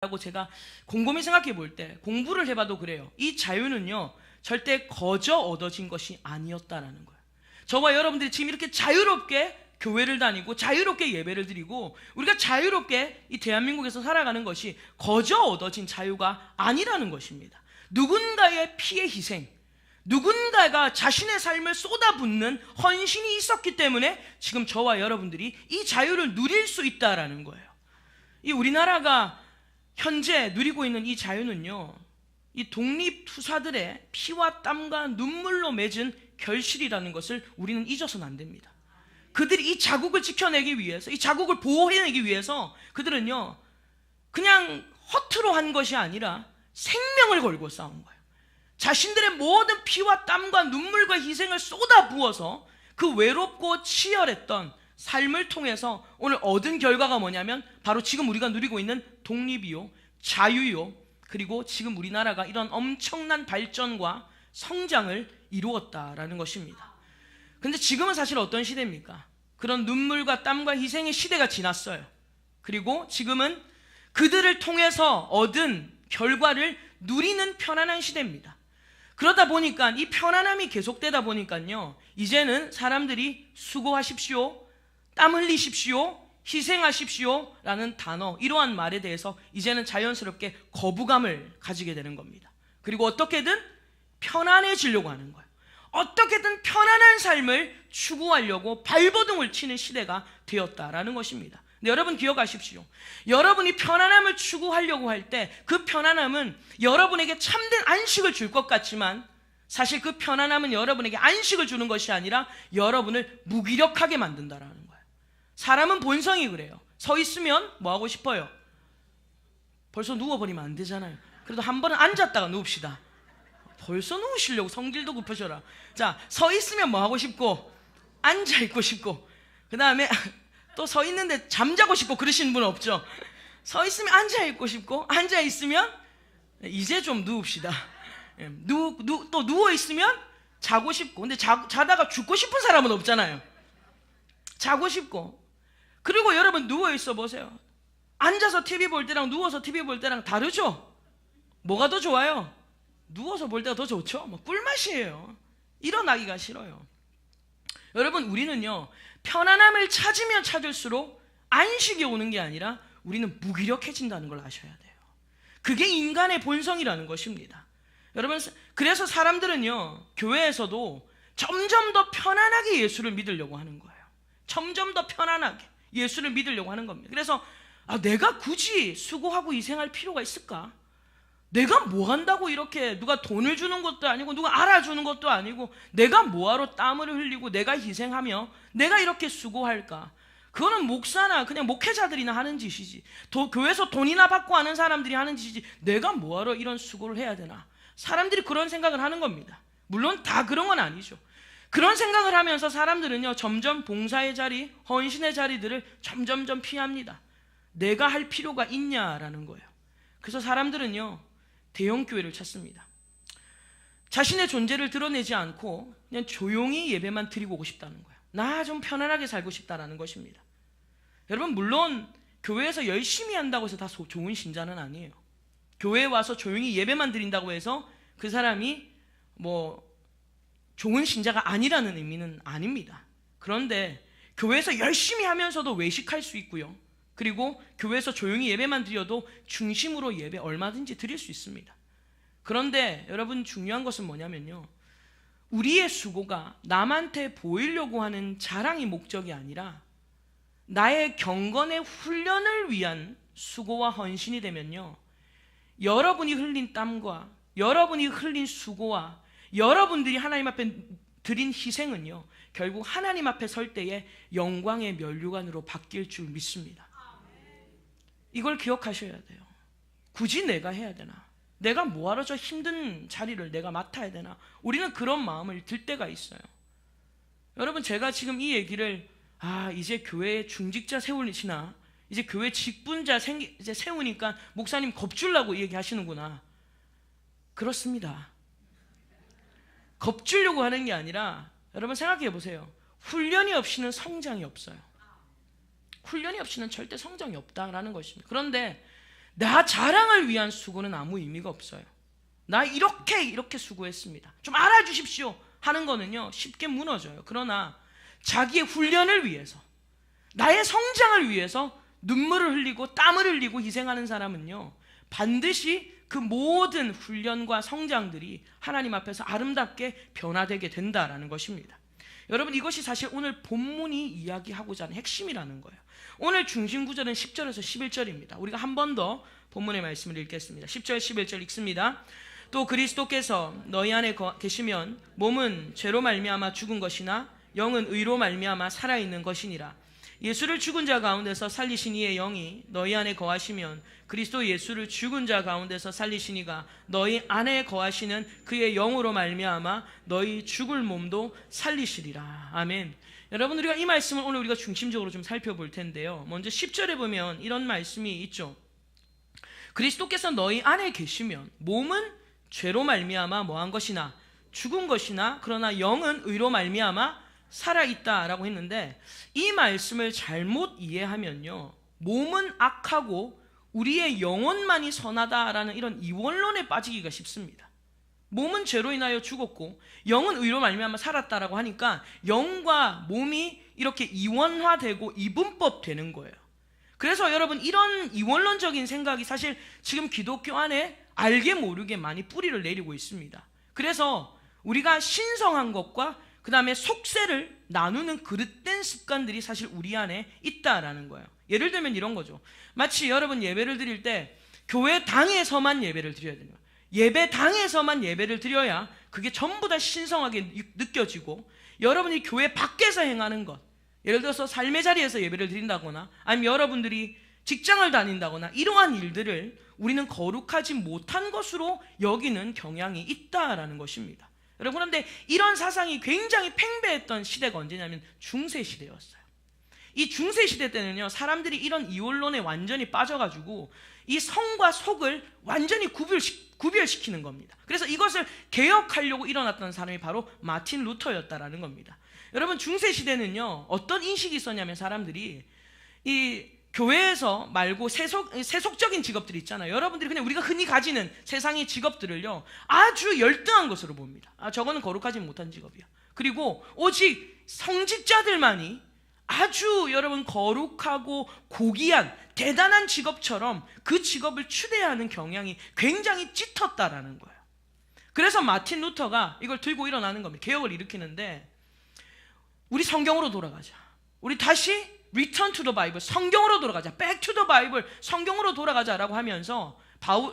라고 제가 곰곰이 생각해 볼 때, 공부를 해봐도 그래요. 이 자유는요 절대 거저 얻어진 것이 아니었다라는 거예요. 저와 여러분들이 지금 이렇게 자유롭게 교회를 다니고 자유롭게 예배를 드리고 우리가 자유롭게 이 대한민국에서 살아가는 것이 거저 얻어진 자유가 아니라는 것입니다. 누군가의 피의 희생, 누군가가 자신의 삶을 쏟아붓는 헌신이 있었기 때문에 지금 저와 여러분들이 이 자유를 누릴 수 있다라는 거예요. 이 우리나라가 현재 누리고 있는 이 자유는요, 이 독립투사들의 피와 땀과 눈물로 맺은 결실이라는 것을 우리는 잊어서는 안 됩니다. 그들이 이 자국을 지켜내기 위해서, 이 자국을 보호해내기 위해서 그들은요 그냥 허투루 한 것이 아니라 생명을 걸고 싸운 거예요. 자신들의 모든 피와 땀과 눈물과 희생을 쏟아부어서 그 외롭고 치열했던 삶을 통해서 오늘 얻은 결과가 뭐냐면 바로 지금 우리가 누리고 있는 독립이요, 자유요, 그리고 지금 우리나라가 이런 엄청난 발전과 성장을 이루었다라는 것입니다. 근데 지금은 사실 어떤 시대입니까? 그런 눈물과 땀과 희생의 시대가 지났어요. 그리고 지금은 그들을 통해서 얻은 결과를 누리는 편안한 시대입니다. 그러다 보니까 이 편안함이 계속되다 보니까요, 이제는 사람들이 수고하십시오, 땀 흘리십시오, 희생하십시오 라는 단어, 이러한 말에 대해서 이제는 자연스럽게 거부감을 가지게 되는 겁니다. 그리고 어떻게든 편안해지려고 하는 거예요. 어떻게든 편안한 삶을 추구하려고 발버둥을 치는 시대가 되었다라는 것입니다. 근데 여러분 기억하십시오. 여러분이 편안함을 추구하려고 할 때 그 편안함은 여러분에게 참된 안식을 줄 것 같지만 사실 그 편안함은 여러분에게 안식을 주는 것이 아니라 여러분을 무기력하게 만든다라는 거예요. 사람은 본성이 그래요. 서 있으면 뭐 하고 싶어요? 벌써 누워버리면 안 되잖아요. 그래도 한 번은 앉았다가 누웁시다. 벌써 누우시려고 성질도 급하셔라. 자, 서 있으면 뭐 하고 싶고 앉아있고 싶고 그 다음에 또 서 있는데 잠자고 싶고 그러시는 분 없죠? 서 있으면 앉아있고 싶고 앉아있으면 이제 좀 누웁시다. 또 누워있으면 자고 싶고, 근데 자다가 죽고 싶은 사람은 없잖아요. 자고 싶고. 그리고 여러분 누워있어 보세요. 앉아서 TV 볼 때랑 누워서 TV 볼 때랑 다르죠? 뭐가 더 좋아요? 누워서 볼 때가 더 좋죠? 뭐 꿀맛이에요. 일어나기가 싫어요. 여러분, 우리는요 편안함을 찾으면 찾을수록 안식이 오는 게 아니라 우리는 무기력해진다는 걸 아셔야 돼요. 그게 인간의 본성이라는 것입니다. 여러분, 그래서 사람들은요 교회에서도 점점 더 편안하게 예수를 믿으려고 하는 거예요. 점점 더 편안하게 예수를 믿으려고 하는 겁니다. 그래서 내가 굳이 수고하고 희생할 필요가 있을까? 내가 뭐 한다고 이렇게 누가 돈을 주는 것도 아니고 누가 알아주는 것도 아니고 내가 뭐하러 땀을 흘리고 내가 희생하며 내가 이렇게 수고할까? 그거는 목사나 그냥 목회자들이나 하는 짓이지, 교회에서 돈이나 받고 하는 사람들이 하는 짓이지 내가 뭐하러 이런 수고를 해야 되나? 사람들이 그런 생각을 하는 겁니다. 물론 다 그런 건 아니죠. 그런 생각을 하면서 사람들은요 점점 봉사의 자리, 헌신의 자리들을 점점점 피합니다. 내가 할 필요가 있냐라는 거예요. 그래서 사람들은요 대형 교회를 찾습니다. 자신의 존재를 드러내지 않고 그냥 조용히 예배만 드리고 오고 싶다는 거예요. 나 좀 편안하게 살고 싶다라는 것입니다. 여러분, 물론 교회에서 열심히 한다고 해서 다 좋은 신자는 아니에요. 교회에 와서 조용히 예배만 드린다고 해서 그 사람이 뭐 좋은 신자가 아니라는 의미는 아닙니다. 그런데 교회에서 열심히 하면서도 외식할 수 있고요, 그리고 교회에서 조용히 예배만 드려도 중심으로 예배 얼마든지 드릴 수 있습니다. 그런데 여러분, 중요한 것은 뭐냐면요, 우리의 수고가 남한테 보이려고 하는 자랑이 목적이 아니라 나의 경건의 훈련을 위한 수고와 헌신이 되면요, 여러분이 흘린 땀과 여러분이 흘린 수고와 여러분들이 하나님 앞에 드린 희생은요 결국 하나님 앞에 설 때에 영광의 면류관으로 바뀔 줄 믿습니다. 이걸 기억하셔야 돼요. 굳이 내가 해야 되나? 내가 뭐하러 저 힘든 자리를 내가 맡아야 되나? 우리는 그런 마음을 들 때가 있어요. 여러분, 제가 지금 이 얘기를 이제 교회에 중직자 세우시나, 이제 교회 직분자 이제 세우니까 목사님 겁주려고 얘기하시는구나. 그렇습니다. 겁주려고 하는 게 아니라 여러분 생각해 보세요. 훈련이 없이는 성장이 없어요. 훈련이 없이는 절대 성장이 없다라는 것입니다. 그런데 나 자랑을 위한 수고는 아무 의미가 없어요. 나 이렇게 수고했습니다, 좀 알아주십시오 하는 거는요 쉽게 무너져요. 그러나 자기의 훈련을 위해서, 나의 성장을 위해서 눈물을 흘리고 땀을 흘리고 희생하는 사람은요 반드시 그 모든 훈련과 성장들이 하나님 앞에서 아름답게 변화되게 된다라는 것입니다. 여러분, 이것이 사실 오늘 본문이 이야기하고자 하는 핵심이라는 거예요. 오늘 중심 구절은 10절에서 11절입니다. 우리가 한 번 더 본문의 말씀을 읽겠습니다. 10절 11절 읽습니다. 또 그리스도께서 너희 안에 계시면 몸은 죄로 말미암아 죽은 것이나 영은 의로 말미암아 살아있는 것이니라. 예수를 죽은 자 가운데서 살리신 이의 영이 너희 안에 거하시면 그리스도 예수를 죽은 자 가운데서 살리신 이가 너희 안에 거하시는 그의 영으로 말미암아 너희 죽을 몸도 살리시리라. 아멘. 여러분, 우리가 이 말씀을 오늘 우리가 중심적으로 좀 살펴볼 텐데요. 먼저 10절에 보면 이런 말씀이 있죠. 그리스도께서 너희 안에 계시면 몸은 죄로 말미암아 뭐한 것이나 죽은 것이나 그러나 영은 의로 말미암아 살아있다라고 했는데, 이 말씀을 잘못 이해하면요 몸은 악하고 우리의 영혼만이 선하다라는 이런 이원론에 빠지기가 쉽습니다. 몸은 죄로 인하여 죽었고 영은 의로 말미암아 살았다라고 하니까 영과 몸이 이렇게 이원화되고 이분법 되는 거예요. 그래서 여러분, 이런 이원론적인 생각이 사실 지금 기독교 안에 알게 모르게 많이 뿌리를 내리고 있습니다. 그래서 우리가 신성한 것과 그 다음에 속세를 나누는 그릇된 습관들이 사실 우리 안에 있다라는 거예요. 예를 들면 이런 거죠. 마치 여러분 예배를 드릴 때 교회당에서만 예배를 드려야 되는 거예요. 예배당에서만 예배를 드려야 그게 전부 다 신성하게 느껴지고, 여러분이 교회 밖에서 행하는 것, 예를 들어서 삶의 자리에서 예배를 드린다거나 아니면 여러분들이 직장을 다닌다거나 이러한 일들을 우리는 거룩하지 못한 것으로 여기는 경향이 있다라는 것입니다. 여러분, 그런데 이런 사상이 굉장히 팽배했던 시대가 언제냐면 중세 시대였어요. 이 중세 시대 때는요 사람들이 이런 이원론에 완전히 빠져가지고 이 성과 속을 완전히 구별시키는 겁니다. 그래서 이것을 개혁하려고 일어났던 사람이 바로 마틴 루터였다라는 겁니다. 여러분, 중세 시대는요 어떤 인식이 있었냐면, 사람들이 이 교회에서 말고 세속적인 직업들이 있잖아요. 여러분들이 그냥 우리가 흔히 가지는 세상의 직업들을요 아주 열등한 것으로 봅니다. 저거는 거룩하지 못한 직업이야. 그리고 오직 성직자들만이 아주 여러분 거룩하고 고귀한 대단한 직업처럼 그 직업을 추대하는 경향이 굉장히 짙었다라는 거예요. 그래서 마틴 루터가 이걸 들고 일어나는 겁니다. 개혁을 일으키는데, 우리 성경으로 돌아가자, 우리 다시 Return to the Bible, 성경으로 돌아가자, Back to the Bible, 성경으로 돌아가자라고 하면서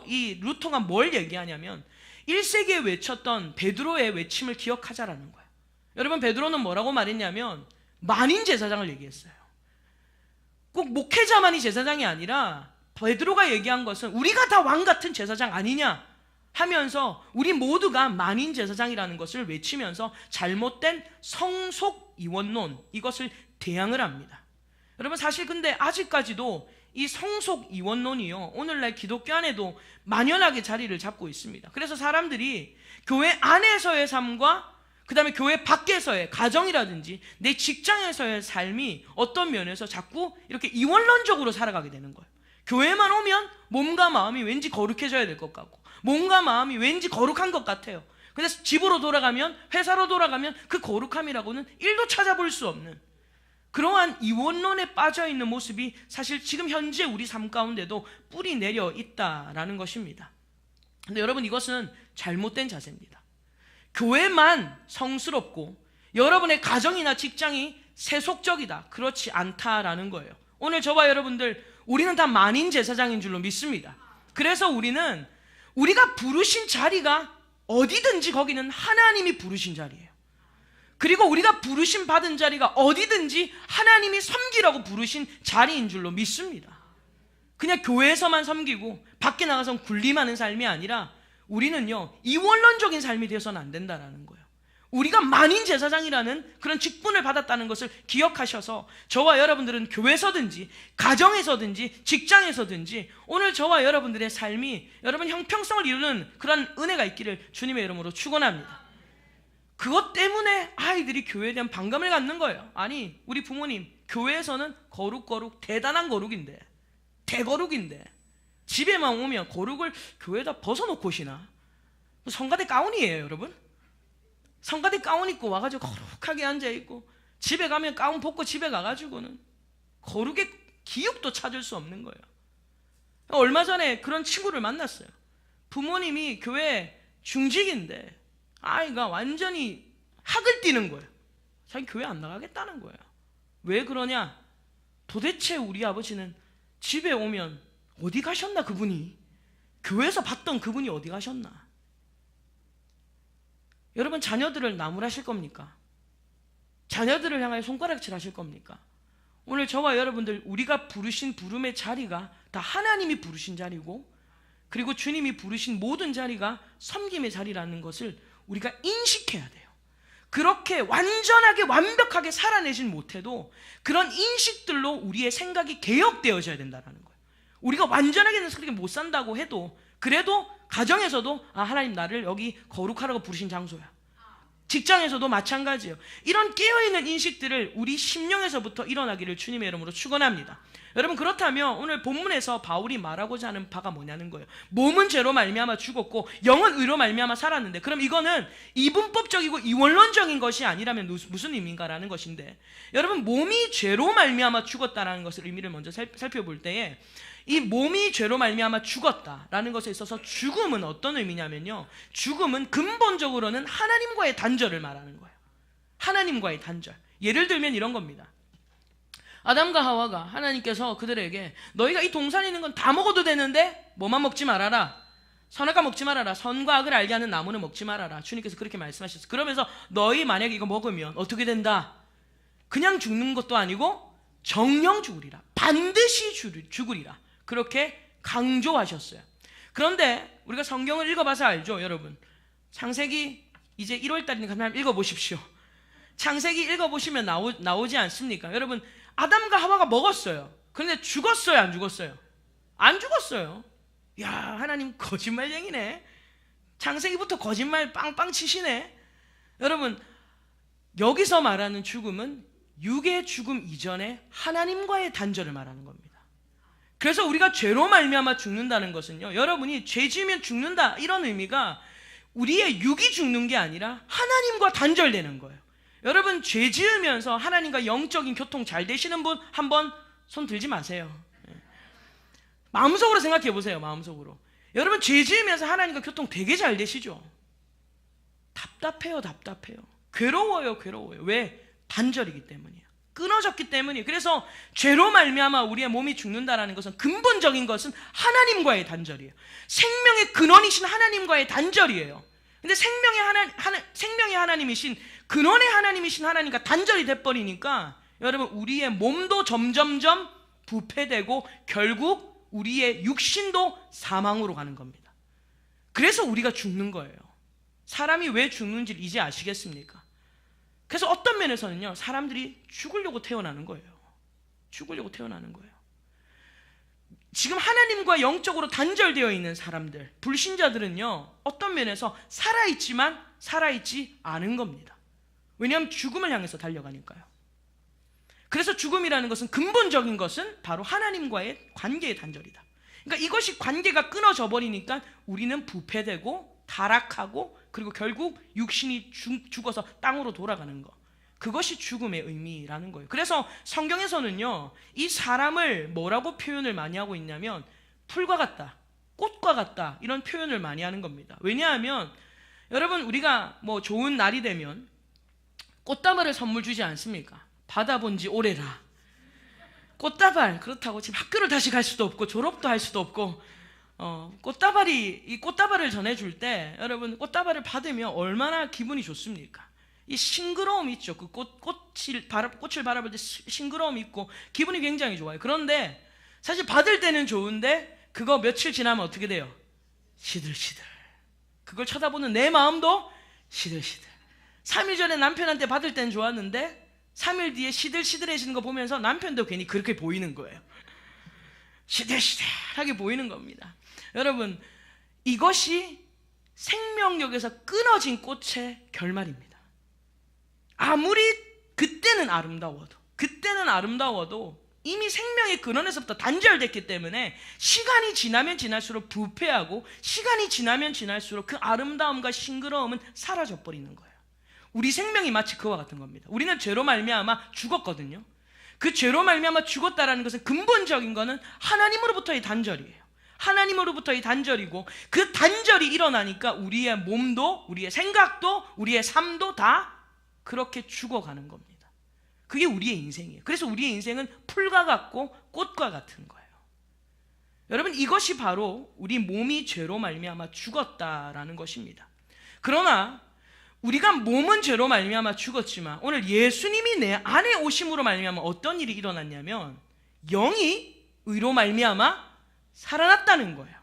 이 루터가 뭘 얘기하냐면 1세기에 외쳤던 베드로의 외침을 기억하자라는 거예요. 여러분, 베드로는 뭐라고 말했냐면 만인 제사장을 얘기했어요. 꼭 목회자만이 제사장이 아니라 베드로가 얘기한 것은 우리가 다 왕 같은 제사장 아니냐 하면서 우리 모두가 만인 제사장이라는 것을 외치면서 잘못된 성속 이원론, 이것을 대항을 합니다. 여러분, 사실 근데 아직까지도 이 성속 이원론이요 오늘날 기독교 안에도 만연하게 자리를 잡고 있습니다. 그래서 사람들이 교회 안에서의 삶과 그 다음에 교회 밖에서의 가정이라든지 내 직장에서의 삶이 어떤 면에서 자꾸 이렇게 이원론적으로 살아가게 되는 거예요. 교회만 오면 몸과 마음이 왠지 거룩해져야 될 것 같고, 몸과 마음이 왠지 거룩한 것 같아요. 근데 집으로 돌아가면, 회사로 돌아가면 그 거룩함이라고는 1도 찾아볼 수 없는 그러한 이원론에 빠져있는 모습이 사실 지금 현재 우리 삶 가운데도 뿌리 내려 있다라는 것입니다. 근데 여러분, 이것은 잘못된 자세입니다. 교회만 성스럽고 여러분의 가정이나 직장이 세속적이다, 그렇지 않다라는 거예요. 오늘 저와 여러분들, 우리는 다 만인 제사장인 줄로 믿습니다. 그래서 우리가 부르신 자리가 어디든지 거기는 하나님이 부르신 자리예요. 그리고 우리가 부르심 받은 자리가 어디든지 하나님이 섬기라고 부르신 자리인 줄로 믿습니다. 그냥 교회에서만 섬기고 밖에 나가서 군림하는 삶이 아니라 우리는요 이원론적인 삶이 되어서는 안 된다는 거예요. 우리가 만인 제사장이라는 그런 직분을 받았다는 것을 기억하셔서 저와 여러분들은 교회에서든지 가정에서든지 직장에서든지 오늘 저와 여러분들의 삶이 여러분 형평성을 이루는 그런 은혜가 있기를 주님의 이름으로 축원합니다. 그것 때문에 아이들이 교회에 대한 반감을 갖는 거예요. 아니, 우리 부모님, 교회에서는 거룩 대단한 거룩인데, 대거룩인데 집에만 오면 거룩을 교회에다 벗어놓고 오시나? 성가대 가운이에요, 여러분. 성가대 가운 입고 와가지고 거룩하게 앉아있고, 집에 가면 가운 벗고 집에 가가지고는 거룩의 기육도 찾을 수 없는 거예요. 얼마 전에 그런 친구를 만났어요. 부모님이 교회 중직인데 아이가 완전히 학을 띠는 거예요. 자기 교회 안 나가겠다는 거예요. 왜 그러냐? 도대체 우리 아버지는 집에 오면 어디 가셨나, 그분이? 교회에서 봤던 그분이 어디 가셨나? 여러분, 자녀들을 나무라실 겁니까? 자녀들을 향하여 손가락질 하실 겁니까? 오늘 저와 여러분들, 우리가 부르신 부름의 자리가 다 하나님이 부르신 자리고, 그리고 주님이 부르신 모든 자리가 섬김의 자리라는 것을 우리가 인식해야 돼요. 그렇게 완전하게 완벽하게 살아내진 못해도 그런 인식들로 우리의 생각이 개혁되어져야 된다는 거예요. 우리가 완전하게는 그렇게 못 산다고 해도, 그래도 가정에서도 하나님 나를 여기 거룩하라고 부르신 장소야. 직장에서도 마찬가지예요. 이런 깨어있는 인식들을 우리 심령에서부터 일어나기를 주님의 이름으로 축원합니다. 여러분, 그렇다면 오늘 본문에서 바울이 말하고자 하는 바가 뭐냐는 거예요. 몸은 죄로 말미암아 죽었고 영은 의로 말미암아 살았는데, 그럼 이거는 이분법적이고 이원론적인 것이 아니라면 무슨 의미인가라는 것인데, 여러분, 몸이 죄로 말미암아 죽었다라는 것을 의미를 먼저 살펴볼 때에, 이 몸이 죄로 말미암아 죽었다라는 것에 있어서 죽음은 어떤 의미냐면요, 죽음은 근본적으로는 하나님과의 단절을 말하는 거예요. 하나님과의 단절. 예를 들면 이런 겁니다. 아담과 하와가 하나님께서 그들에게 너희가 이 동산에 있는 건 다 먹어도 되는데 뭐만 먹지 말아라, 선악과 먹지 말아라, 선과 악을 알게 하는 나무는 먹지 말아라, 주님께서 그렇게 말씀하셨어요. 그러면서 너희 만약에 이거 먹으면 어떻게 된다? 그냥 죽는 것도 아니고 정령 죽으리라, 반드시 죽으리라, 그렇게 강조하셨어요. 그런데 우리가 성경을 읽어봐서 알죠, 여러분. 창세기 이제 1월달이니까 한번 읽어보십시오. 창세기 읽어보시면 나오지 않습니까? 여러분, 아담과 하와가 먹었어요. 그런데 죽었어요, 안 죽었어요? 안 죽었어요. 야, 하나님 거짓말쟁이네. 창세기부터 거짓말 빵빵 치시네. 여러분, 여기서 말하는 죽음은 육의 죽음 이전에 하나님과의 단절을 말하는 겁니다. 그래서 우리가 죄로 말미암아 죽는다는 것은요, 여러분이 죄 지으면 죽는다, 이런 의미가 우리의 육이 죽는 게 아니라 하나님과 단절되는 거예요. 여러분, 죄 지으면서 하나님과 영적인 교통 잘 되시는 분 한번 손 들지 마세요. 마음속으로 생각해 보세요. 마음속으로. 여러분, 죄 지으면서 하나님과 교통 되게 잘 되시죠? 답답해요. 괴로워요. 왜? 단절이기 때문이에요. 끊어졌기 때문이에요. 그래서 죄로 말미암아 우리의 몸이 죽는다라는 것은, 근본적인 것은 하나님과의 단절이에요. 생명의 근원이신 하나님과의 단절이에요. 근데 생명의 하나님이신, 근원의 하나님이신 하나님과 단절이 돼버리니까 여러분, 우리의 몸도 점점점 부패되고 결국 우리의 육신도 사망으로 가는 겁니다. 그래서 우리가 죽는 거예요. 사람이 왜 죽는지를 이제 아시겠습니까? 그래서 어떤 면에서는요, 사람들이 죽으려고 태어나는 거예요. 지금 하나님과 영적으로 단절되어 있는 사람들, 불신자들은요, 어떤 면에서 살아있지만 살아있지 않은 겁니다. 왜냐하면 죽음을 향해서 달려가니까요. 그래서 죽음이라는 것은, 근본적인 것은 바로 하나님과의 관계의 단절이다. 그러니까 이것이 관계가 끊어져 버리니까 우리는 부패되고 타락하고, 그리고 결국 육신이 죽어서 땅으로 돌아가는 것, 그것이 죽음의 의미라는 거예요. 그래서 성경에서는요, 이 사람을 뭐라고 표현을 많이 하고 있냐면 풀과 같다, 꽃과 같다, 이런 표현을 많이 하는 겁니다. 왜냐하면 여러분, 우리가 뭐 좋은 날이 되면 꽃다발을 선물 주지 않습니까? 받아본 지 오래라. 꽃다발, 그렇다고 지금 학교를 다시 갈 수도 없고 졸업도 할 수도 없고, 이 꽃다발을 전해줄 때, 여러분, 꽃다발을 받으면 얼마나 기분이 좋습니까? 이 싱그러움 있죠. 그 꽃을 바라볼 때 싱그러움이 있고 기분이 굉장히 좋아요. 그런데 사실 받을 때는 좋은데 그거 며칠 지나면 어떻게 돼요? 시들시들. 그걸 쳐다보는 내 마음도 시들시들. 3일 전에 남편한테 받을 때는 좋았는데 3일 뒤에 시들시들해지는 거 보면서 남편도 괜히 그렇게 보이는 거예요. 시들시들하게 보이는 겁니다. 여러분, 이것이 생명력에서 끊어진 꽃의 결말입니다. 아무리 그때는 아름다워도 이미 생명의 근원에서부터 단절됐기 때문에 시간이 지나면 지날수록 부패하고 시간이 지나면 지날수록 그 아름다움과 싱그러움은 사라져 버리는 거예요. 우리 생명이 마치 그와 같은 겁니다. 우리는 죄로 말미암아 죽었거든요. 그 죄로 말미암아 죽었다라는 것은 근본적인 거는 하나님으로부터의 단절이에요. 하나님으로부터의 단절이고 그 단절이 일어나니까 우리의 몸도 우리의 생각도 우리의 삶도 다 그렇게 죽어가는 겁니다. 그게 우리의 인생이에요. 그래서 우리의 인생은 풀과 같고 꽃과 같은 거예요. 여러분, 이것이 바로 우리 몸이 죄로 말미암아 죽었다라는 것입니다. 그러나 우리가 몸은 죄로 말미암아 죽었지만 오늘 예수님이 내 안에 오심으로 말미암아 어떤 일이 일어났냐면 영이 의로 말미암아 살아났다는 거예요.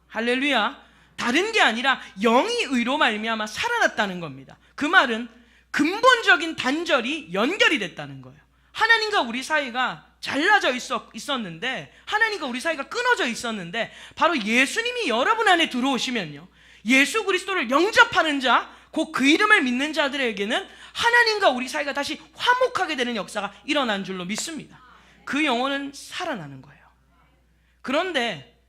할렐루야. 다른 게 아니라 영이 의로 말미암아 살아났다는 겁니다. 그 말은 근본적인 단절이 연결이 됐다는 거예요. 하나님과 우리 사이가 잘라져 있었는데, 하나님과 우리 사이가 끊어져 있었는데, 바로 예수님이 여러분 안에 들어오시면요, 예수 그리스도를 영접하는 자, 곧 그 이름을 믿는 자들에게는 하나님과 우리 사이가 다시 화목하게 되는 역사가 일어난 줄로 믿습니다. 그 영혼은 살아나는 거예요. 그런데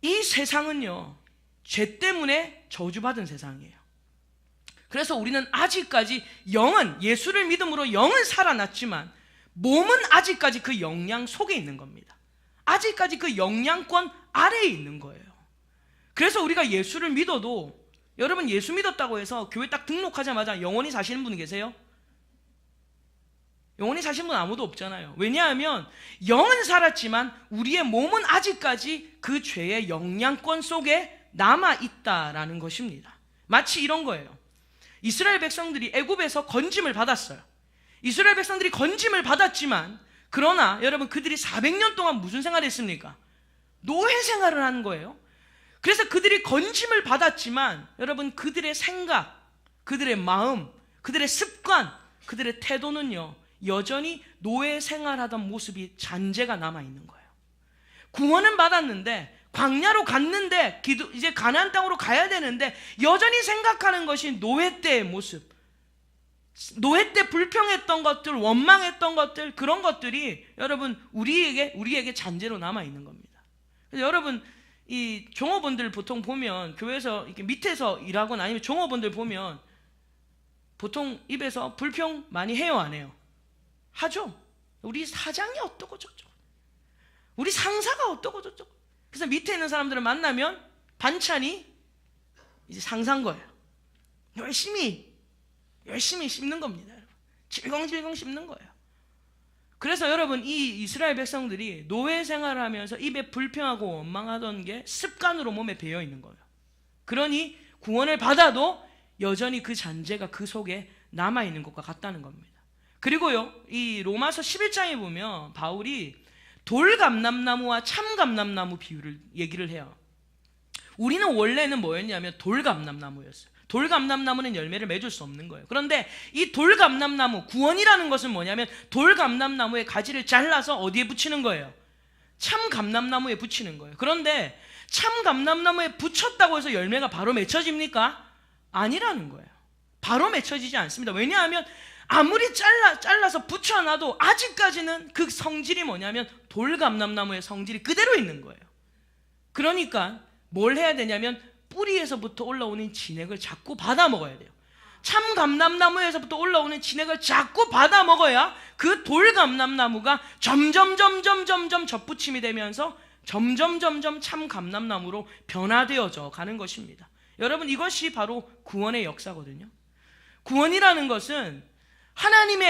이 세상은요, 죄 때문에 저주받은 세상이에요. 그래서 우리는 아직까지 영은, 예수를 믿음으로 영은 살아났지만 몸은 아직까지 그 영향 속에 있는 겁니다. 아직까지 그 영향권 아래에 있는 거예요. 그래서 우리가 예수를 믿어도, 여러분 예수 믿었다고 해서 교회 딱 등록하자마자 영원히 사시는 분 계세요? 영원히 사시는 분 아무도 없잖아요. 왜냐하면 영은 살았지만 우리의 몸은 아직까지 그 죄의 영향권 속에 남아있다라는 것입니다. 마치 이런 거예요. 이스라엘 백성들이 애굽에서 건짐을 받았어요. 이스라엘 백성들이 건짐을 받았지만, 그러나 여러분 그들이 400년 동안 무슨 생활을 했습니까? 노예 생활을 하는 거예요. 그래서 그들이 건짐을 받았지만 여러분 그들의 생각, 그들의 마음, 그들의 습관, 그들의 태도는요 여전히 노예 생활하던 모습이 잔재가 남아있는 거예요. 구원은 받았는데, 광야로 갔는데, 이제 가나안 땅으로 가야 되는데 여전히 생각하는 것이 노예 때의 모습, 노예 때 불평했던 것들, 원망했던 것들, 그런 것들이 여러분 우리에게 잔재로 남아있는 겁니다. 그래서 여러분 이 종업원들 보통 보면, 교회에서 이렇게 밑에서 일하거나 아니면 종업원들 보면 보통 입에서 불평 많이 해요, 안 해요? 하죠. 우리 사장이 어떠고 저쩌고, 우리 상사가 어떠고 저쩌고. 그래서 밑에 있는 사람들을 만나면 반찬이 이제 상사인 거예요. 열심히 씹는 겁니다. 질겅질겅 씹는 거예요. 그래서 여러분 이 이스라엘 백성들이 노예 생활을 하면서 입에 불평하고 원망하던 게 습관으로 몸에 배어 있는 거예요. 그러니 구원을 받아도 여전히 그 잔재가 그 속에 남아있는 것과 같다는 겁니다. 그리고요, 이 로마서 11장에 보면 바울이 돌감람나무와 참감람나무 비유를 얘기를 해요. 우리는 원래는 뭐였냐면 돌감람나무였어요. 돌감람나무는 열매를 맺을 수 없는 거예요. 그런데 이 돌감람나무, 구원이라는 것은 뭐냐면 돌감람나무의 가지를 잘라서 어디에 붙이는 거예요? 참감람나무에 붙이는 거예요. 그런데 참감람나무에 붙였다고 해서 열매가 바로 맺혀집니까? 아니라는 거예요. 바로 맺혀지지 않습니다. 왜냐하면 아무리 잘라서 붙여놔도 아직까지는 그 성질이 뭐냐면 돌감람나무의 성질이 그대로 있는 거예요. 그러니까 뭘 해야 되냐면 뿌리에서부터 올라오는 진액을 자꾸 받아 먹어야 돼요. 참감람나무에서부터 올라오는 진액을 자꾸 받아 먹어야 그 돌감람나무가 점점 접붙임이 되면서 점점 참감람나무로 변화되어져 가는 것입니다. 여러분, 이것이 바로 구원의 역사거든요. 구원이라는 것은 하나님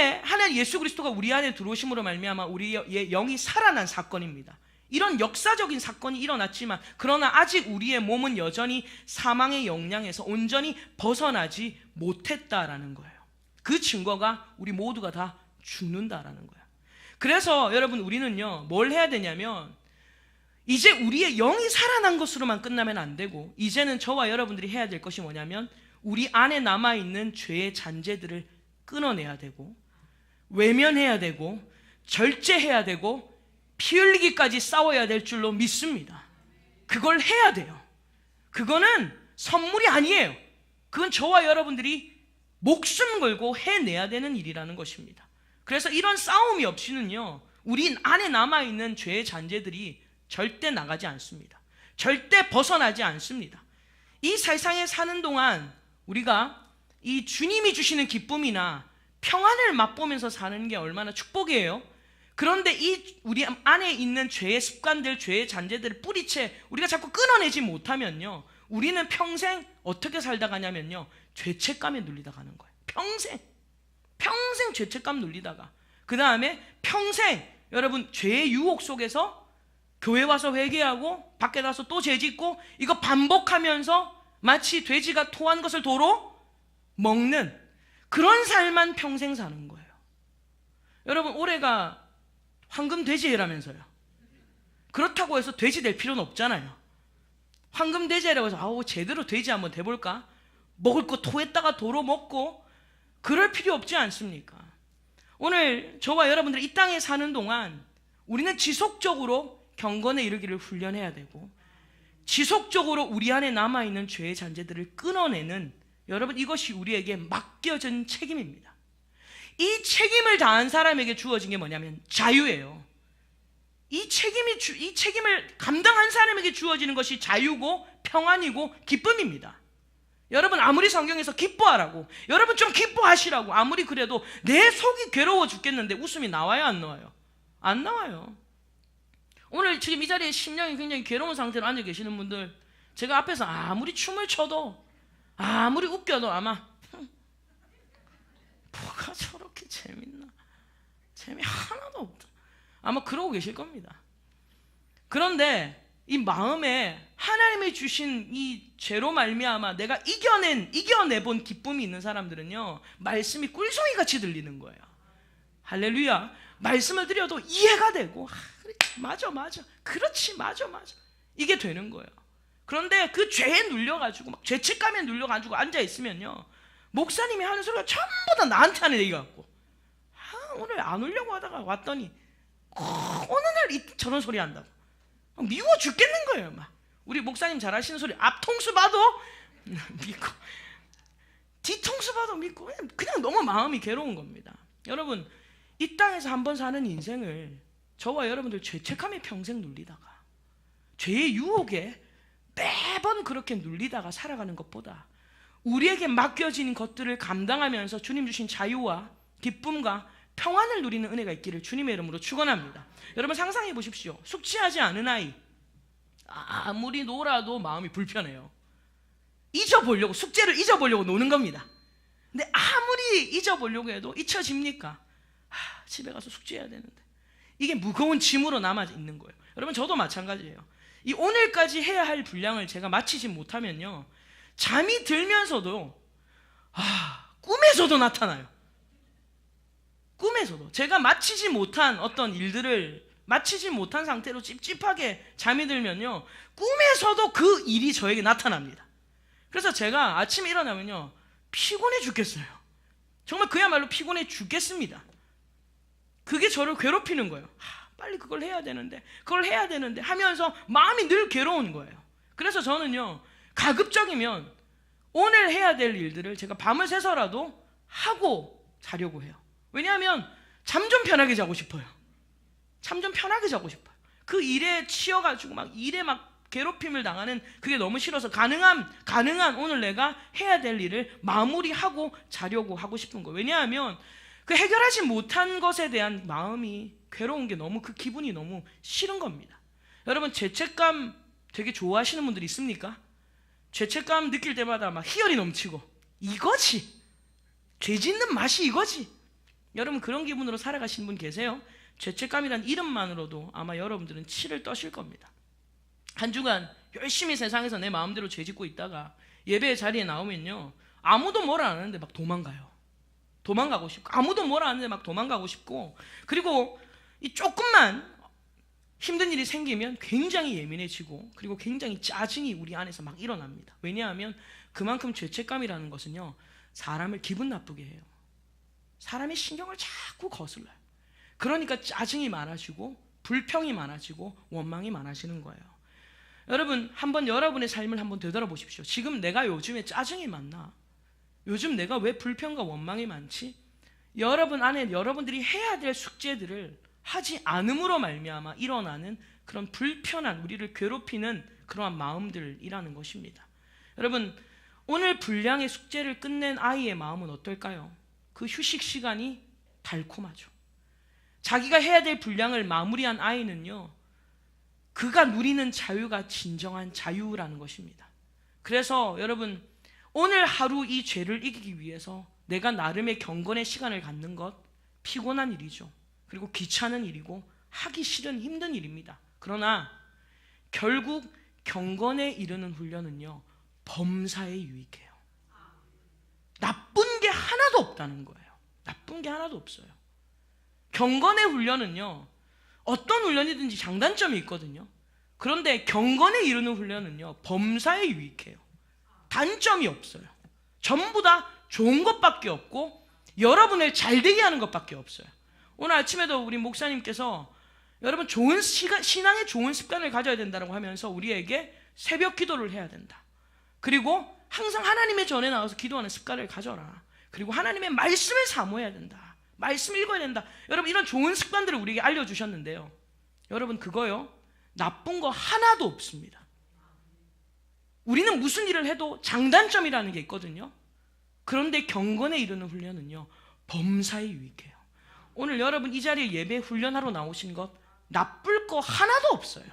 예수 그리스도가 우리 안에 들어오심으로 말미암아 우리의 영이 살아난 사건입니다. 이런 역사적인 사건이 일어났지만, 그러나 아직 우리의 몸은 여전히 사망의 영향에서 온전히 벗어나지 못했다라는 거예요. 그 증거가 우리 모두가 다 죽는다라는 거예요. 그래서 여러분 우리는요 뭘 해야 되냐면, 이제 우리의 영이 살아난 것으로만 끝나면 안 되고, 이제는 저와 여러분들이 해야 될 것이 뭐냐면 우리 안에 남아있는 죄의 잔재들을 끊어내야 되고, 외면해야 되고, 절제해야 되고, 피 흘리기까지 싸워야 될 줄로 믿습니다. 그걸 해야 돼요. 그거는 선물이 아니에요. 그건 저와 여러분들이 목숨 걸고 해내야 되는 일이라는 것입니다. 그래서 이런 싸움이 없이는요 우리 안에 남아있는 죄의 잔재들이 절대 나가지 않습니다. 절대 벗어나지 않습니다. 이 세상에 사는 동안 우리가 이 주님이 주시는 기쁨이나 평안을 맛보면서 사는 게 얼마나 축복이에요. 그런데 이 우리 안에 있는 죄의 습관들, 죄의 잔재들을 뿌리채 우리가 자꾸 끊어내지 못하면요, 우리는 평생 어떻게 살다 가냐면요, 죄책감에 눌리다 가는 거예요. 평생 죄책감 눌리다가, 그 다음에 평생 여러분 죄의 유혹 속에서 교회 와서 회개하고 밖에 나서 또 죄 짓고, 이거 반복하면서 마치 돼지가 토한 것을 도로 먹는 그런 삶만 평생 사는 거예요. 여러분, 올해가 황금 돼지해라면서요. 그렇다고 해서 돼지 될 필요는 없잖아요. 황금 돼지라고 해서 아우 제대로 돼지 한번 돼볼까? 먹을 거 토했다가 도로 먹고 그럴 필요 없지 않습니까? 오늘 저와 여러분들이 이 땅에 사는 동안 우리는 지속적으로 경건에 이르기를 훈련해야 되고, 지속적으로 우리 안에 남아있는 죄의 잔재들을 끊어내는, 여러분, 이것이 우리에게 맡겨진 책임입니다. 이 책임을 다한 사람에게 주어진 게 뭐냐면 자유예요. 이 책임을 감당한 사람에게 주어지는 것이 자유고 평안이고 기쁨입니다. 여러분, 아무리 성경에서 기뻐하라고, 여러분 좀 기뻐하시라고 아무리 그래도 내 속이 괴로워 죽겠는데 웃음이 나와요, 안 나와요? 안 나와요. 오늘 지금 이 자리에 심령이 굉장히 괴로운 상태로 앉아 계시는 분들, 제가 앞에서 아무리 춤을 춰도 아무리 웃겨도 아마 뭐가 저렇게 재밌나, 재미 하나도 없다, 아마 그러고 계실 겁니다. 그런데 이 마음에 하나님이 주신 이 죄로 말미암아 내가 이겨내본 기쁨이 있는 사람들은요, 말씀이 꿀송이같이 들리는 거예요. 할렐루야. 말씀을 드려도 이해가 되고, 맞아 그렇지, 맞아 이게 되는 거예요. 그런데 그 죄에 눌려가지고 막 죄책감에 눌려가지고 앉아있으면요, 목사님이 하는 소리가 전부 다 나한테 하는 얘기 같고, 오늘 안 오려고 하다가 왔더니 어느 날 저런 소리 한다고 미워 죽겠는 거예요. 막 우리 목사님 잘 하시는 소리, 앞통수 봐도 믿고 뒤통수 봐도 믿고, 그냥 너무 마음이 괴로운 겁니다. 여러분, 이 땅에서 한번 사는 인생을 저와 여러분들 죄책감에 평생 눌리다가, 죄의 유혹에 매번 그렇게 눌리다가 살아가는 것보다 우리에게 맡겨진 것들을 감당하면서 주님 주신 자유와 기쁨과 평안을 누리는 은혜가 있기를 주님의 이름으로 축원합니다. 여러분, 상상해 보십시오. 숙취하지 않은 아이, 아무리 놀아도 마음이 불편해요. 잊어보려고, 숙제를 잊어보려고 노는 겁니다. 근데 아무리 잊어보려고 해도 잊혀집니까? 집에 가서 숙제해야 되는데 이게 무거운 짐으로 남아 있는 거예요. 여러분, 저도 마찬가지예요. 이 오늘까지 해야 할 분량을 제가 마치지 못하면요, 잠이 들면서도 꿈에서도 나타나요. 꿈에서도 제가 마치지 못한 어떤 일들을 마치지 못한 상태로 찝찝하게 잠이 들면요, 꿈에서도 그 일이 저에게 나타납니다. 그래서 제가 아침에 일어나면요, 피곤해 죽겠어요. 정말 그야말로 피곤해 죽겠습니다. 그게 저를 괴롭히는 거예요. 빨리 그걸 해야 되는데 하면서 마음이 늘 괴로운 거예요. 그래서 저는요, 가급적이면 오늘 해야 될 일들을 제가 밤을 새서라도 하고 자려고 해요. 왜냐하면 잠 좀 편하게 자고 싶어요. 잠 좀 편하게 자고 싶어요. 그 일에 치여가지고 막 일에 막 괴롭힘을 당하는 그게 너무 싫어서 가능한 오늘 내가 해야 될 일을 마무리하고 자려고 하고 싶은 거예요. 왜냐하면 그 해결하지 못한 것에 대한 마음이 괴로운 게 너무, 그 기분이 너무 싫은 겁니다. 여러분, 죄책감 되게 좋아하시는 분들 있습니까? 죄책감 느낄 때마다 막 희열이 넘치고, 이거지, 죄 짓는 맛이 이거지. 여러분, 그런 기분으로 살아가시는 분 계세요? 죄책감이란 이름만으로도 아마 여러분들은 치를 떠실 겁니다. 한 주간 열심히 세상에서 내 마음대로 죄 짓고 있다가 예배 자리에 나오면요, 아무도 뭐라 안 하는데 막 도망가고 싶고, 아무도 뭐라 안 하는데 막 도망가고 싶고, 그리고 이 조금만 힘든 일이 생기면 굉장히 예민해지고, 그리고 굉장히 짜증이 우리 안에서 막 일어납니다. 왜냐하면 그만큼 죄책감이라는 것은요, 사람을 기분 나쁘게 해요. 사람의 신경을 자꾸 거슬러요. 그러니까 짜증이 많아지고 불평이 많아지고 원망이 많아지는 거예요. 여러분, 한번 여러분의 삶을 한번 되돌아보십시오. 지금 내가 요즘에 짜증이 많나? 요즘 내가 왜 불평과 원망이 많지? 여러분 안에 여러분들이 해야 될 숙제들을 하지 않음으로 말미암아 일어나는 그런 불편한, 우리를 괴롭히는 그러한 마음들이라는 것입니다. 여러분, 오늘 분량의 숙제를 끝낸 아이의 마음은 어떨까요? 그 휴식 시간이 달콤하죠. 자기가 해야 될 분량을 마무리한 아이는요, 그가 누리는 자유가 진정한 자유라는 것입니다. 그래서 여러분, 오늘 하루 이 죄를 이기기 위해서 내가 나름의 경건의 시간을 갖는 것, 피곤한 일이죠. 그리고 귀찮은 일이고 하기 싫은 힘든 일입니다. 그러나 결국 경건에 이르는 훈련은요, 범사에 유익해요. 나쁜 게 하나도 없다는 거예요. 나쁜 게 하나도 없어요. 경건의 훈련은요, 어떤 훈련이든지 장단점이 있거든요. 그런데 경건에 이르는 훈련은요, 범사에 유익해요. 단점이 없어요. 전부 다 좋은 것밖에 없고 여러분을 잘되게 하는 것밖에 없어요. 오늘 아침에도 우리 목사님께서 여러분, 좋은 신앙의 좋은 습관을 가져야 된다고 하면서 우리에게 새벽 기도를 해야 된다. 그리고 항상 하나님의 전에 나와서 기도하는 습관을 가져라. 그리고 하나님의 말씀을 사모해야 된다. 말씀 읽어야 된다. 여러분, 이런 좋은 습관들을 우리에게 알려주셨는데요, 여러분, 그거요, 나쁜 거 하나도 없습니다. 우리는 무슨 일을 해도 장단점이라는 게 있거든요. 그런데 경건에 이르는 훈련은요, 범사에 유익해요. 오늘 여러분 이 자리에 예배 훈련하러 나오신 것 나쁠 거 하나도 없어요.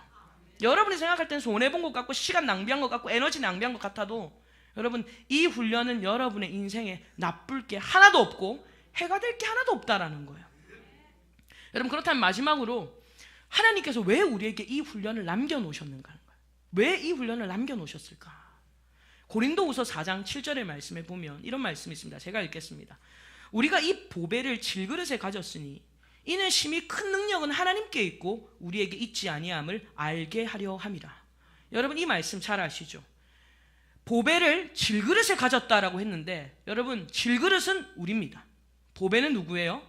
여러분이 생각할 땐 손해본 것 같고 시간 낭비한 것 같고 에너지 낭비한 것 같아도, 여러분, 이 훈련은 여러분의 인생에 나쁠 게 하나도 없고 해가 될 게 하나도 없다라는 거예요. 여러분, 그렇다면 마지막으로 하나님께서 왜 우리에게 이 훈련을 남겨놓으셨는가 하는 거예요. 왜 이 훈련을 남겨놓으셨을까? 고린도후서 4장 7절의 말씀에 보면 이런 말씀이 있습니다. 제가 읽겠습니다. 우리가 이 보배를 질그릇에 가졌으니 이는 심히 큰 능력은 하나님께 있고 우리에게 있지 아니함을 알게 하려 함이라. 여러분, 이 말씀 잘 아시죠? 보배를 질그릇에 가졌다라고 했는데, 여러분, 질그릇은 우리입니다. 보배는 누구예요?